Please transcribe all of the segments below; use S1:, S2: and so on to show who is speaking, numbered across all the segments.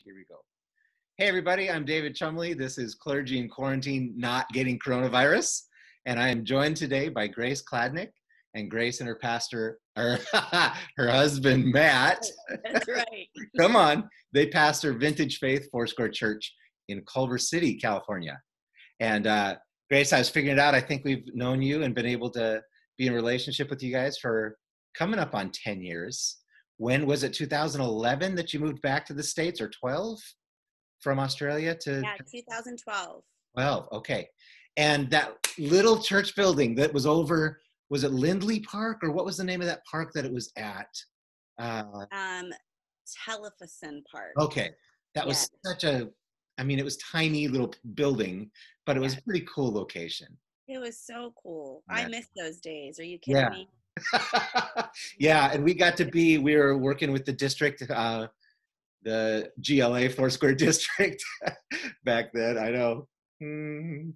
S1: Here we go. Hey, everybody, I'm David Chumley. This is Clergy in Quarantine, Not Getting Coronavirus. And I am joined today by Grace Kladnik, and Grace and her pastor, or her husband, Matt.
S2: That's right.
S1: Come on. They pastor Vintage Faith Foursquare Church in Culver City, California. And Grace, I was figuring it out. I think we've known you and been able to be in relationship with you guys for coming up on 10 years. When was it, 2011 that you moved back to the States, or 12 from Australia to?
S2: Yeah, 2012.
S1: 12, okay. And that little church building that was over, was it Lindley Park, or what was the name of that park that it was at?
S2: Telephone Park.
S1: Okay, that was such a, it was tiny little building, but it was a pretty cool location.
S2: It was so cool. Yeah. I miss those days. Are you kidding me?
S1: Yeah, and we were working with the district, the GLA Foursquare district back then, I know. And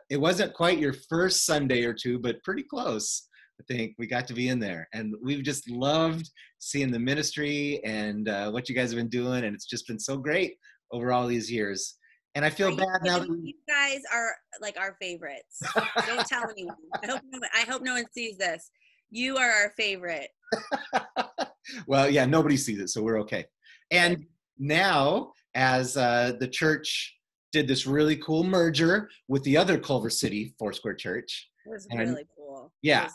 S1: it wasn't quite your first Sunday or two, but pretty close. I think we got to be in there, and we've just loved seeing the ministry and what you guys have been doing, and it's just been so great over all these years. And I feel bad now that
S2: you guys are like our favorites. Don't tell anyone. I hope no one sees this. You are our favorite.
S1: Well, yeah, nobody sees it, so we're okay. And now, as the church did this really cool merger with the other Culver City Foursquare Church.
S2: It was really cool.
S1: Yeah.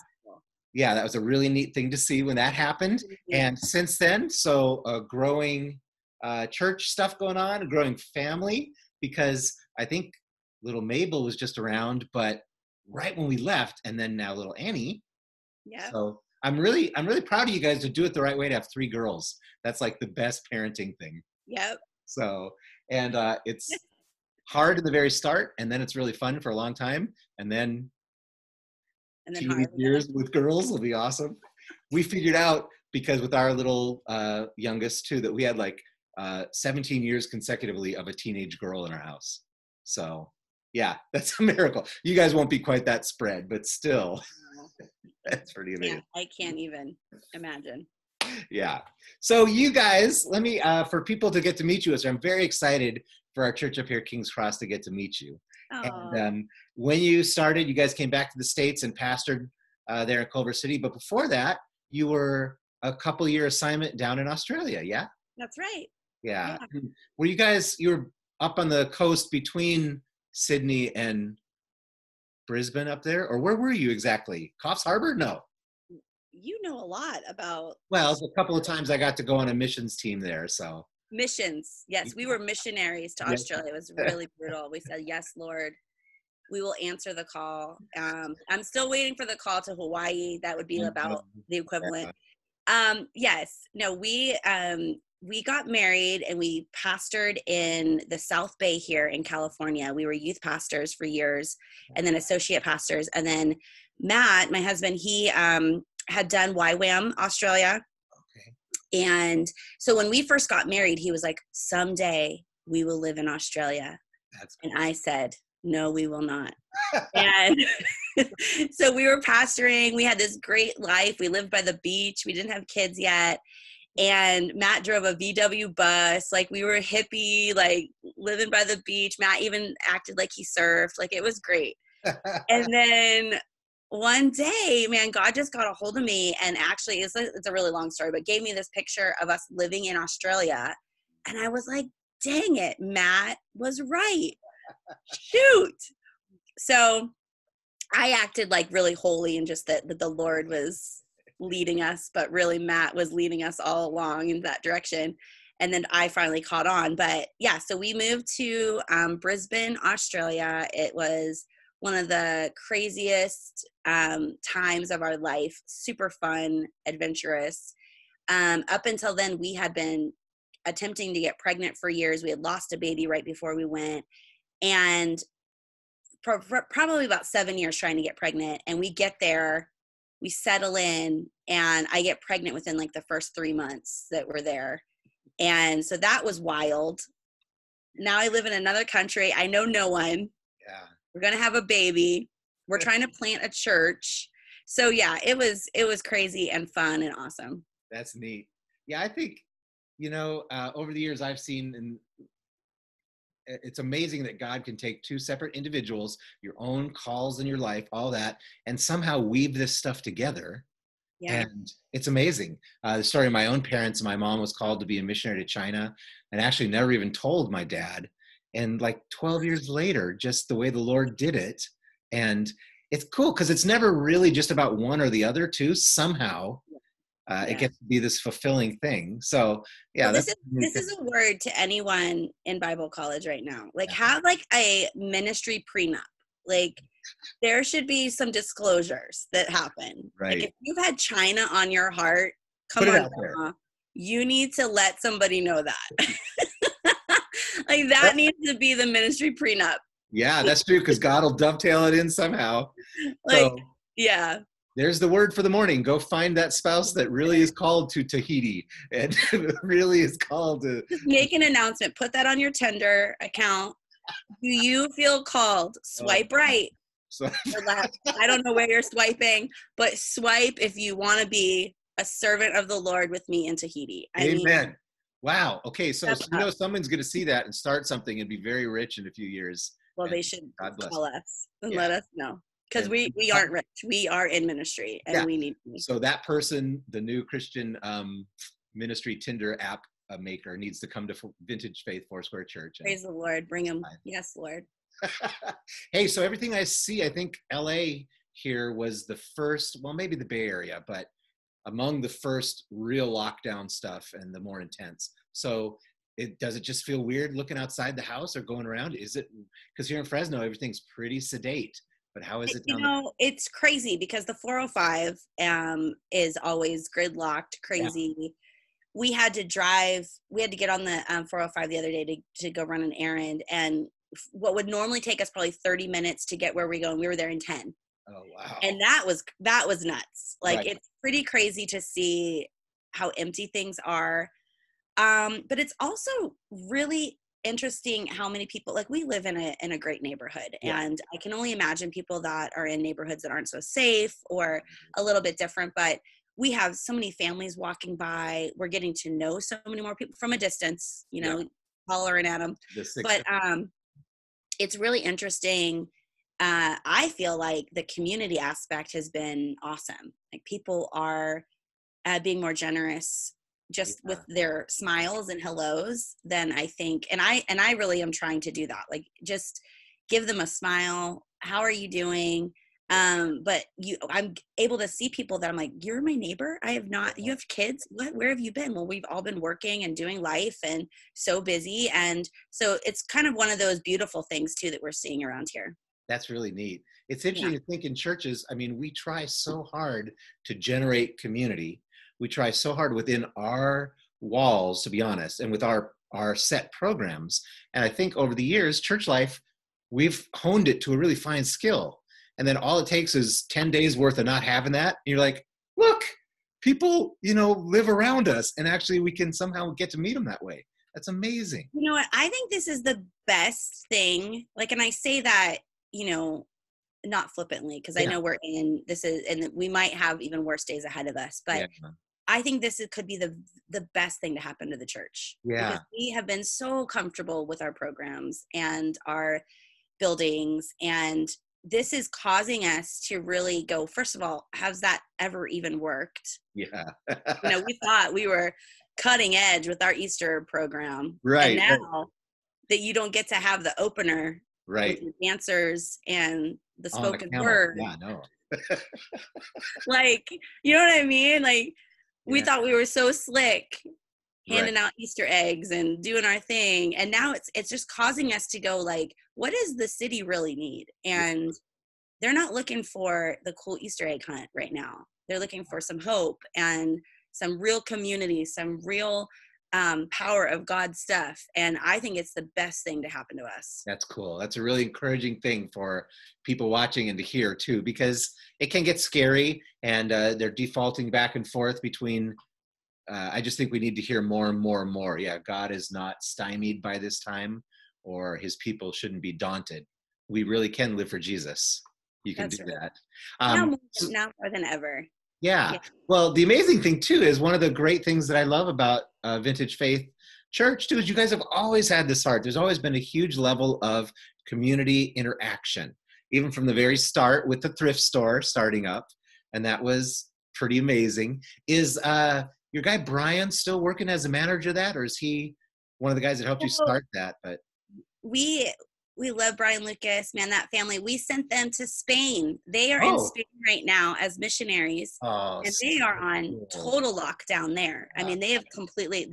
S1: Yeah, that was a really neat thing to see when that happened. And since then, so a growing church stuff going on, a growing family, because I think little Mabel was just around, but right when we left, and then now little Annie.
S2: Yeah.
S1: So I'm really proud of you guys to do it the right way, to have 3 girls. That's like the best parenting thing.
S2: Yep.
S1: So, and it's hard in the very start, and then it's really fun for a long time, and then 2 years with girls will be awesome. We figured out, because with our little youngest too, that we had like 17 years consecutively of a teenage girl in our house. So yeah, that's a miracle. You guys won't be quite that spread, but still. That's pretty amazing.
S2: Yeah, I can't even imagine.
S1: Yeah. So you guys, let me, for people to get to meet you, so I'm very excited for our church up here, King's Cross, to get to meet you.
S2: Aww.
S1: And when you started, you guys came back to the States and pastored there in Culver City. But before that, you were a couple-year assignment down in Australia, yeah?
S2: That's right.
S1: Yeah. Were you were up on the coast between Sydney and Brisbane up there? Or where were you exactly? Coffs Harbour? No.
S2: You know a lot about...
S1: Well, a couple of times I got to go on a missions team there, so...
S2: Missions. Yes, we were missionaries to Australia. It was really brutal. We said, yes, Lord, we will answer the call. I'm still waiting for the call to Hawaii. That would be about the equivalent. Yes. No, we got married and we pastored in the South Bay here in California. We were youth pastors for years, and then associate pastors. And then Matt, my husband, he had done YWAM Australia. And so when we first got married, he was like, someday we will live in Australia.
S1: That's cool.
S2: And I said, no, we will not. And so we were pastoring. We had this great life. We lived by the beach. We didn't have kids yet. And Matt drove a VW bus. Like, we were hippie, like living by the beach. Matt even acted like he surfed. Like, it was great. And then one day, man, God just got a hold of me, and actually it's a really long story, but gave me this picture of us living in Australia. And I was like, dang it, Matt was right. Shoot. So I acted like really holy and just that the Lord was leading us, but really Matt was leading us all along in that direction. And then I finally caught on. But yeah, so we moved to Brisbane, Australia. It was one of the craziest times of our life. Super fun, adventurous. Up until then, we had been attempting to get pregnant for years. We had lost a baby right before we went. And probably about 7 years trying to get pregnant. And we get there, we settle in, and I get pregnant within like the first 3 months that we're there. And so that was wild. Now I live in another country. I know no one.
S1: Yeah.
S2: We're going to have a baby. We're trying to plant a church. So yeah, it was crazy and fun and awesome.
S1: That's neat. Yeah, I think over the years I've seen, and it's amazing that God can take two separate individuals, your own calls in your life, all that, and somehow weave this stuff together.
S2: Yeah.
S1: And it's amazing. The story of my own parents, my mom was called to be a missionary to China and actually never even told my dad. And like 12 years later, just the way the Lord did it. And it's cool because it's never really just about one or the other too. Somehow it gets to be this fulfilling thing. So yeah,
S2: well, this is a word to anyone in Bible college right now. Like have like a ministry prenup. Like there should be some disclosures that happen.
S1: Right.
S2: Like if you've had China on your heart, come
S1: Put it
S2: on,
S1: out there.
S2: Grandma, you need to let somebody know that. Like that needs to be the ministry prenup.
S1: Yeah, that's true, because God will dovetail it in somehow.
S2: Like,
S1: so
S2: yeah.
S1: There's the word for the morning. Go find that spouse that really is called to Tahiti and really is called to.
S2: Just make an announcement. Put that on your Tinder account. Do you feel called? Swipe right.
S1: So,
S2: Or left. I don't know where you're swiping, but swipe if you want to be a servant of the Lord with me in Tahiti.
S1: Amen. Wow. Okay. So someone's going to see that and start something and be very rich in a few years.
S2: Well, they should call us and let us know. Because we aren't rich. We are in ministry and we need to.
S1: So that person, the new Christian ministry Tinder app maker, needs to come to Vintage Faith Foursquare Church.
S2: Praise the Lord. Bring him. Yes, Lord.
S1: Hey, so everything I see, I think LA here was the first, well, maybe the Bay Area, but among the first real lockdown stuff and the more intense. So does it just feel weird looking outside the house or going around? Is it, because here in Fresno, everything's pretty sedate. But how is it down
S2: it's crazy because the 405 is always gridlocked, crazy. Yeah. We had to get on the 405 the other day to go run an errand. And what would normally take us probably 30 minutes to get where we're going, we were there in 10.
S1: Oh, wow.
S2: And that was nuts. Like, It's pretty crazy to see how empty things are. But it's also really interesting how many people, like we live in a great neighborhood, and I can only imagine people that are in neighborhoods that aren't so safe or a little bit different, but we have so many families walking by. We're getting to know so many more people from a distance, hollering at them. But it's really interesting. I feel like the community aspect has been awesome. Like people are being more generous just with their smiles and hellos, then I think, and I really am trying to do that. Like just give them a smile. How are you doing? But I'm able to see people that I'm like, you're my neighbor. You have kids. Where have you been? Well, we've all been working and doing life and so busy. And so it's kind of one of those beautiful things too, that we're seeing around here.
S1: That's really neat. It's interesting to think in churches. I mean, we try so hard to generate community. We try so hard within our walls, to be honest, and with our set programs. And I think over the years, church life, we've honed it to a really fine skill. And then all it takes is 10 days worth of not having that. And you're like, look, people, live around us. And actually we can somehow get to meet them that way. That's amazing.
S2: You know what? I think this is the best thing. Like, and I say that, not flippantly, because I know we're in this is, and we might have even worse days ahead of us, but I think this could be the best thing to happen to the church.
S1: Yeah.
S2: Because we have been so comfortable with our programs and our buildings, and this is causing us to really go, first of all, has that ever even worked?
S1: Yeah.
S2: We thought we were cutting edge with our Easter program.
S1: Right.
S2: And now that you don't get to have the opener
S1: with
S2: your dancers and the spoken word.
S1: Yeah, no.
S2: Like, you know what I mean? Like, we thought we were so slick handing out Easter eggs and doing our thing. And now it's just causing us to go like, what does the city really need? And they're not looking for the cool Easter egg hunt right now. They're looking for some hope and some real community, some real power of God's stuff. And I think it's the best thing to happen to us.
S1: That's cool. That's a really encouraging thing for people watching and to hear too, because it can get scary and they're defaulting back and forth between, I just think we need to hear more and more and more. Yeah, God is not stymied by this time, or his people shouldn't be daunted. We really can live for Jesus. You can do that.
S2: Now more than ever.
S1: Yeah.
S2: Yeah.
S1: Well, the amazing thing too is one of the great things that I love about Vintage Faith Church too is you guys have always had this heart. There's always been a huge level of community interaction, even from the very start with the thrift store starting up, and that was pretty amazing. Is your guy Brian still working as a manager of that, or is he one of the guys that helped you
S2: So
S1: start that? But
S2: we we love Brian Lucas, man, that family. We sent them to Spain. They are in
S1: oh,
S2: Spain right now as missionaries,
S1: oh,
S2: and
S1: so
S2: they are on
S1: cool.
S2: total lockdown there. I mean, they have completely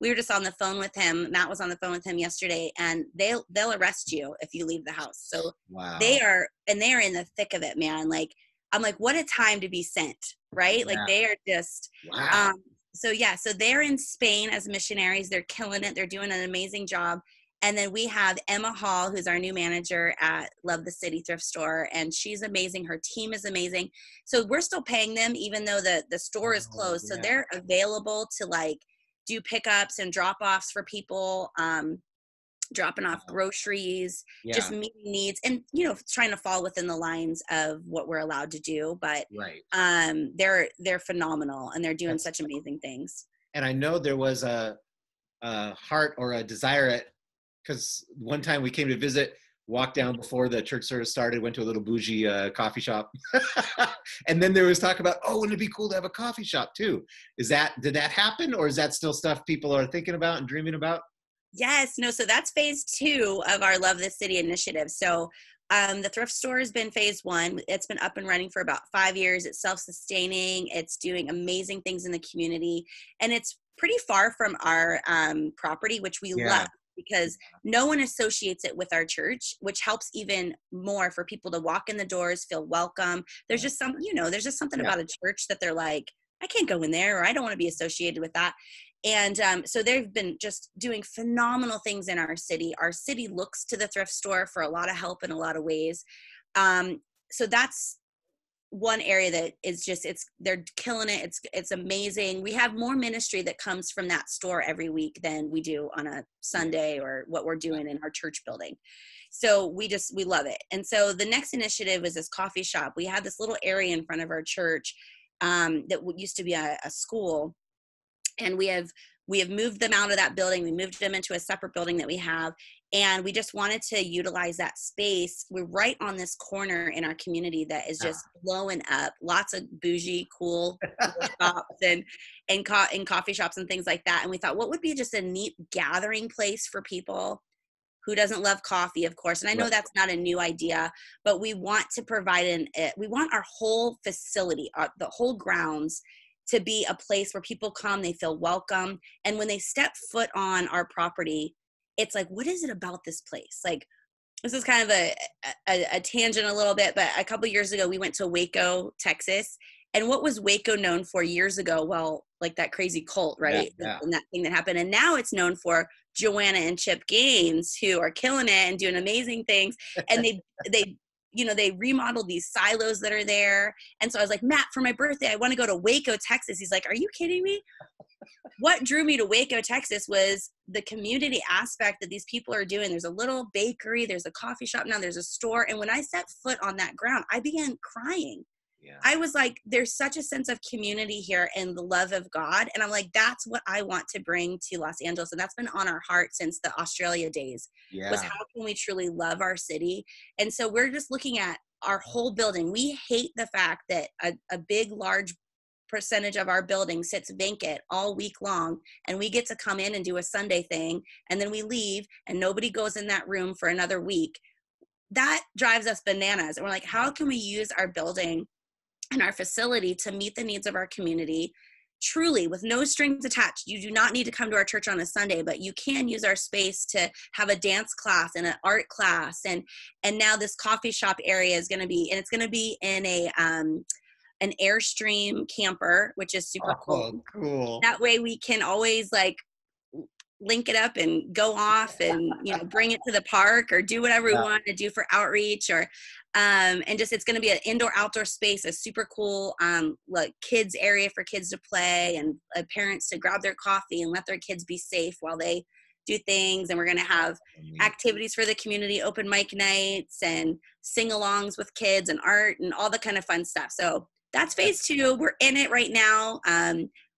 S2: we were just on the phone with him. Matt was on the phone with him yesterday, and they'll arrest you if you leave the house. So
S1: Wow.
S2: they are in the thick of it, man. Like, I'm like, what a time to be sent, right? Like,
S1: Yeah.
S2: they are just
S1: Wow.
S2: so yeah, so they're in Spain as missionaries. They're killing it. They're doing an amazing job. And then we have Emma Hall, who's our new manager at Love the City Thrift Store, and she's amazing. Her team is amazing. So we're still paying them even though the store is
S1: Oh,
S2: closed. So
S1: yeah.
S2: they're available to like do pickups and drop-offs for people, dropping off
S1: Wow.
S2: groceries, just
S1: Yeah.
S2: meeting needs, and trying to fall within the lines of what we're allowed to do. But
S1: Right.
S2: they're phenomenal, and they're doing
S1: That's,
S2: such amazing things.
S1: and I know there was a heart or a desire at, because one time we came to visit, walked down before the church service started, went to a little bougie coffee shop. And then there was talk about, oh, wouldn't it be cool to have a coffee shop too? Did that happen, or is that still stuff people are thinking about and dreaming about?
S2: Yes, no, so that's phase 2 of our Love the City initiative. So the thrift store has been phase 1. It's been up and running for about 5 years. It's self-sustaining. It's doing amazing things in the community. And it's pretty far from our property, which we
S1: Yeah.
S2: love because no one associates it with our church, which helps even more for people to walk in the doors, feel welcome. There's just there's just something
S1: Yeah.
S2: about a church that they're like, I can't go in there, or I don't want to be associated with that. And so they've been just doing phenomenal things in our city. Our city looks to the thrift store for a lot of help in a lot of ways. So that's one area that is just, they're killing it. It's amazing. We have more ministry that comes from that store every week than we do on a Sunday or what we're doing in our church building. So we love it. And so the next initiative is this coffee shop. We have this little area in front of our church that used to be a school. And we have moved them out of that building. We moved them into a separate building that we have, and we just wanted to utilize that space. We're right on this corner in our community that is just blowing up. Lots of bougie, cool shops and coffee shops and things like that. And we thought, what would be just a neat gathering place for people who doesn't love coffee, of course. And I know
S1: Right.
S2: that's not a new idea, but we want to provide we want our whole facility, the whole grounds, to be a place where people come, they feel welcome. And when they step foot on our property, it's like, what is it about this place? Like, this is kind of a tangent a little bit, but a couple of years ago, we went to Waco, Texas. And what was Waco known for years ago? Well, like that crazy cult, right?
S1: Yeah.
S2: And that thing that happened. And now it's known for Joanna and Chip Gaines, who are killing it and doing amazing things. And they remodeled these silos that are there. And so I was like, Matt, for my birthday, I want to go to Waco, Texas. He's like, are you kidding me? What drew me to Waco, Texas was the community aspect that these people are doing. There's a little bakery, there's a coffee shop now, there's a store. And when I set foot on that ground, I began crying.
S1: Yeah.
S2: I was like, there's such a sense of community here and the love of God. And I'm like, that's what I want to bring to Los Angeles. And that's been on our heart since the Australia days, was how can we truly love our city? And so we're just looking at our whole building. We hate the fact that a big, large percentage of our building sits vacant all week long, and we get to come in and do a Sunday thing, and then we leave and nobody goes in that room for another week. That drives us bananas. And we're like, how can we use our building and our facility to meet the needs of our community truly with no strings attached? You do not need to come to our church on a Sunday, but you can use our space to have a dance class and an art class. And now this coffee shop area is going to be, and it's going to be in an Airstream camper, which is super cool.
S1: Oh, cool.
S2: That way we can always like link it up and go off and bring it to the park or do whatever we want to do for outreach, or and just, it's going to be an indoor outdoor space, a super cool like kids area for kids to play, and parents to grab their coffee and let their kids be safe while they do things. And we're going to have activities for the community, open mic nights and sing-alongs with kids and art and all the kind of fun stuff. So that's phase 2. We're in it right now,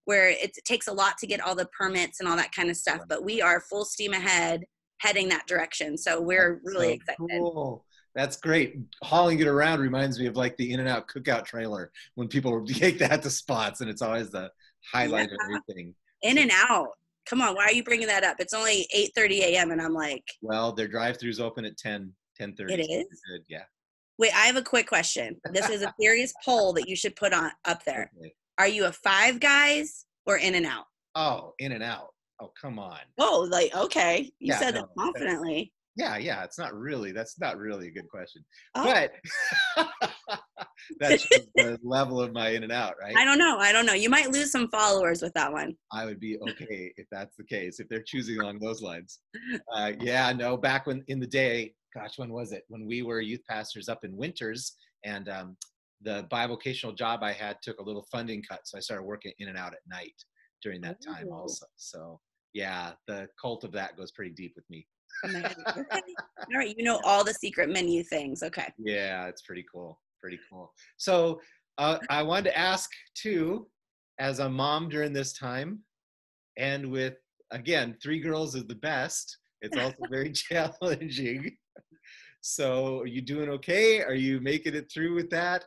S2: where it takes a lot to get all the permits and all that kind of stuff, but we are full steam ahead heading that direction. So we're really excited.
S1: Cool. That's great. Hauling it around reminds me of like the In-N-Out cookout trailer when people take that to spots, and it's always the highlight of everything.
S2: In-N-Out. Come on, why are you bringing that up? It's only 8:30 a.m. and I'm like.
S1: Well, their drive-throughs open at 10:30.
S2: It is?
S1: Good, yeah.
S2: Wait, I have a quick question. This is a serious poll that you should put on up there.
S1: Okay.
S2: Are you a Five Guys or In-N-Out?
S1: Oh, In-N-Out. Oh, come on.
S2: Oh, like, okay. You said that confidently.
S1: Yeah. That's not really a good question.
S2: Oh.
S1: But that's just the level of my In-N-Out, right?
S2: I don't know. You might lose some followers with that one.
S1: I would be okay if that's the case, if they're choosing along those lines. Back in the day, gosh, when was it? When we were youth pastors up in Winters, and the bivocational job I had took a little funding cut, so I started working In-N-Out at night during that time also. So yeah, the cult of that goes pretty deep with me.
S2: Okay. All right, you know all the secret menu things. Okay.
S1: Yeah, it's pretty cool. So I wanted to ask too, as a mom during this time, and with, again, 3 girls is the best, it's also very challenging. So are you doing okay? Are you making it through with that?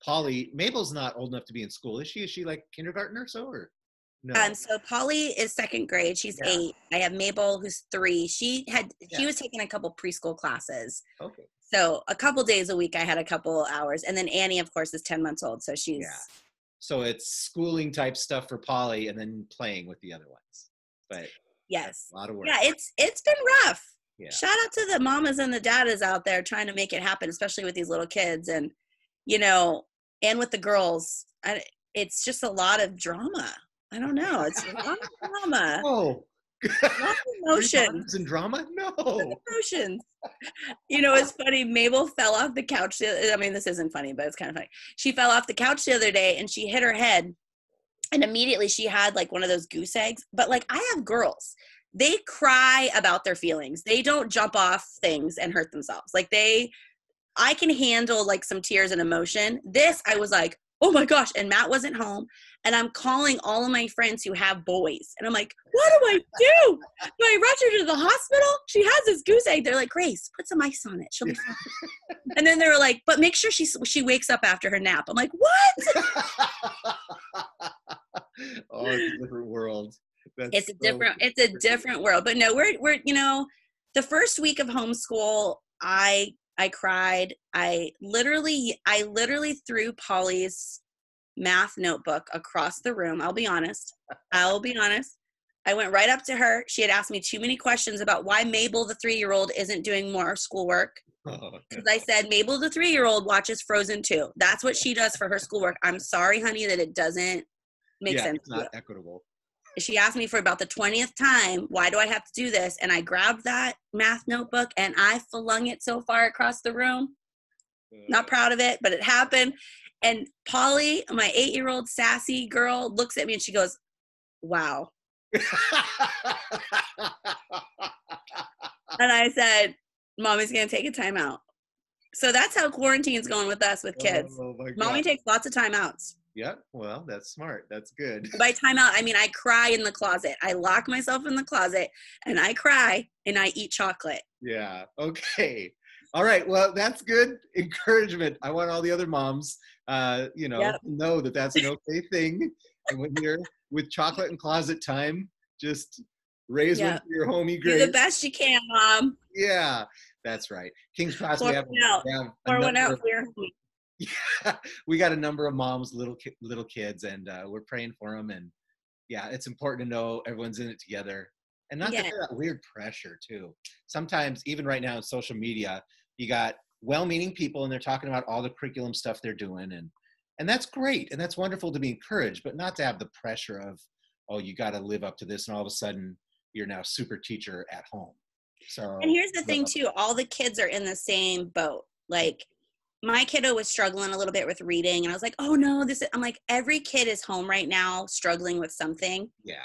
S1: Polly, Mabel's not old enough to be in school, is she? Is she like kindergarten or so, or no?
S2: So Polly is 2nd grade. She's 8. I have Mabel, who's 3. She was taking a couple preschool classes.
S1: Okay.
S2: So a couple days a week, I had a couple hours. And then Annie, of course, is 10 months old. So she's. Yeah.
S1: So it's schooling type stuff for Polly and then playing with the other ones. But
S2: yes.
S1: A lot of work.
S2: Yeah, it's been rough.
S1: Yeah.
S2: Shout out to the mamas and the daddas out there trying to make it happen, especially with these little kids. And, and with the girls, it's just a lot of drama. I don't know. It's a lot of drama.
S1: Oh.
S2: A lot of emotions.
S1: And drama? No.
S2: Emotions. It's funny. Mabel fell off the couch. This isn't funny, but it's kind of funny. She fell off the couch the other day and she hit her head. And immediately she had like one of those goose eggs. But like, I have girls. They cry about their feelings. They don't jump off things and hurt themselves. Like I can handle like some tears and emotion. This, I was like, oh my gosh. And Matt wasn't home. And I'm calling all of my friends who have boys. And I'm like, what do I do? Do I rush her to the hospital? She has this goose egg. They're like, Grace, put some ice on it. She'll be fine. And then they were like, but make sure she wakes up after her nap. I'm like, what?
S1: Oh, it's a different world.
S2: It's a different world. But no, we're the first week of homeschool, I cried. I literally threw Polly's math notebook across the room. I'll be honest. I went right up to her. She had asked me too many questions about why Mabel, the 3-year-old, isn't doing more schoolwork. Because I said, Mabel, the 3-year-old, watches Frozen 2. That's what she does for her schoolwork. I'm sorry, honey, that it doesn't make sense.
S1: It's not equitable.
S2: She asked me for about the 20th time, why do I have to do this? And I grabbed that math notebook and I flung it so far across the room. Not proud of it, but it happened. And Polly, my 8-year-old sassy girl, looks at me and she goes, wow. And I said, Mommy's going to take a timeout. So that's how quarantine's going with us with kids.
S1: Oh my God.
S2: Mommy takes lots of timeouts.
S1: Yeah, well, that's smart. That's good.
S2: By timeout, I mean I cry in the closet. I lock myself in the closet and I cry and I eat chocolate.
S1: Yeah. Okay. All right. Well, that's good encouragement. I want all the other moms, to know that that's an okay thing. And when you're with chocolate and closet time, just raise one for your homie Grace.
S2: Do the best you can, Mom.
S1: Yeah, that's right. King's Cross, we have
S2: pour one out for your homie.
S1: Yeah, we got a number of moms, little kids, and we're praying for them. And yeah, it's important to know everyone's in it together, and not to feel that weird pressure too. Sometimes, even right now in social media, you got well-meaning people, and they're talking about all the curriculum stuff they're doing, and that's great, and that's wonderful to be encouraged, but not to have the pressure of, oh, you got to live up to this, and all of a sudden you're now super teacher at home. So,
S2: and here's the thing too: all the kids are in the same boat. Like, my kiddo was struggling a little bit with reading, and I was like, oh no, I'm like, every kid is home right now struggling with something.
S1: Yeah.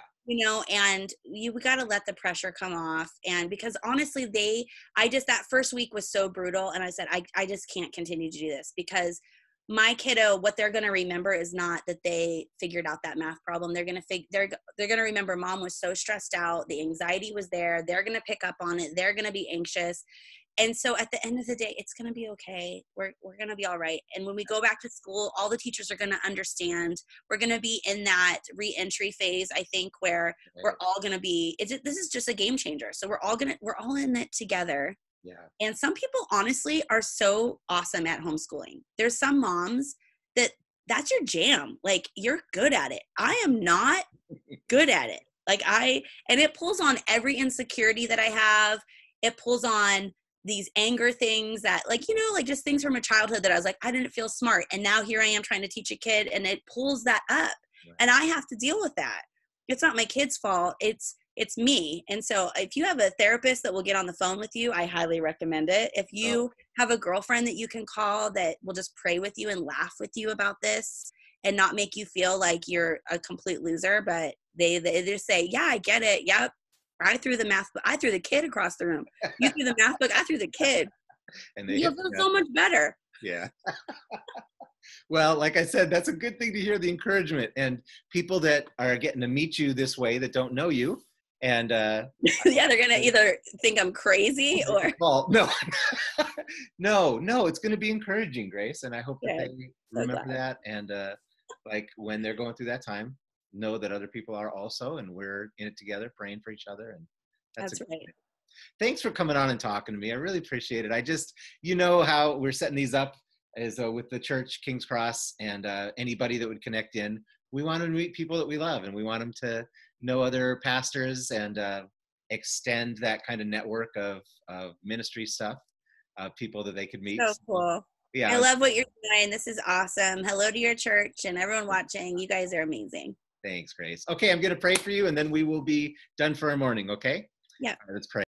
S2: And we got to let the pressure come off. And because honestly, that first week was so brutal. And I said, I just can't continue to do this, because my kiddo, what they're going to remember is not that they figured out that math problem. They're going to they're going to remember mom was so stressed out. The anxiety was there. They're going to pick up on it. They're going to be anxious. And so at the end of the day, it's going to be okay. We're going to be all right. And when we go back to school, all the teachers are going to understand. We're going to be in that re-entry phase, I think, where we're all going to be, this is just a game changer. So we're all in it together.
S1: Yeah.
S2: And some people honestly are so awesome at homeschooling. There's some moms that's your jam. Like, you're good at it. I am not good at it. And it pulls on every insecurity that I have. It pulls on these anger things that, like, just things from a childhood that I was like, I didn't feel smart. And now here I am trying to teach a kid, and it pulls that up. Right. And I have to deal with that. It's not my kid's fault. It's me. And so if you have a therapist that will get on the phone with you, I highly recommend it. If you have a girlfriend that you can call that will just pray with you and laugh with you about this and not make you feel like you're a complete loser, but they just say, yeah, I get it. Yep. I threw the math book. I threw the kid across the room. You threw the math book. I threw the kid. And you'll feel so much better.
S1: Yeah. Well, like I said, that's a good thing to hear, the encouragement, and people that are getting to meet you this way that don't know you. And yeah,
S2: they're going to either think I'm crazy or.
S1: Well, no, it's going to be encouraging, Grace. And I hope that they remember that. And like when they're going through that time, know that other people are also, and we're in it together, praying for each other. And that's right. Thing. Thanks for coming on and talking to me. I really appreciate it. I just, how we're setting these up is with the church, King's Cross, and anybody that would connect in. We want to meet people that we love, and we want them to know other pastors and extend that kind of network of ministry stuff, people that they could meet.
S2: So cool. Yeah, I love what you're doing. This is awesome. Hello to your church and everyone watching. You guys are amazing.
S1: Thanks, Grace. Okay, I'm going to pray for you, and then we will be done for our morning, okay?
S2: Yeah.
S1: Let's pray.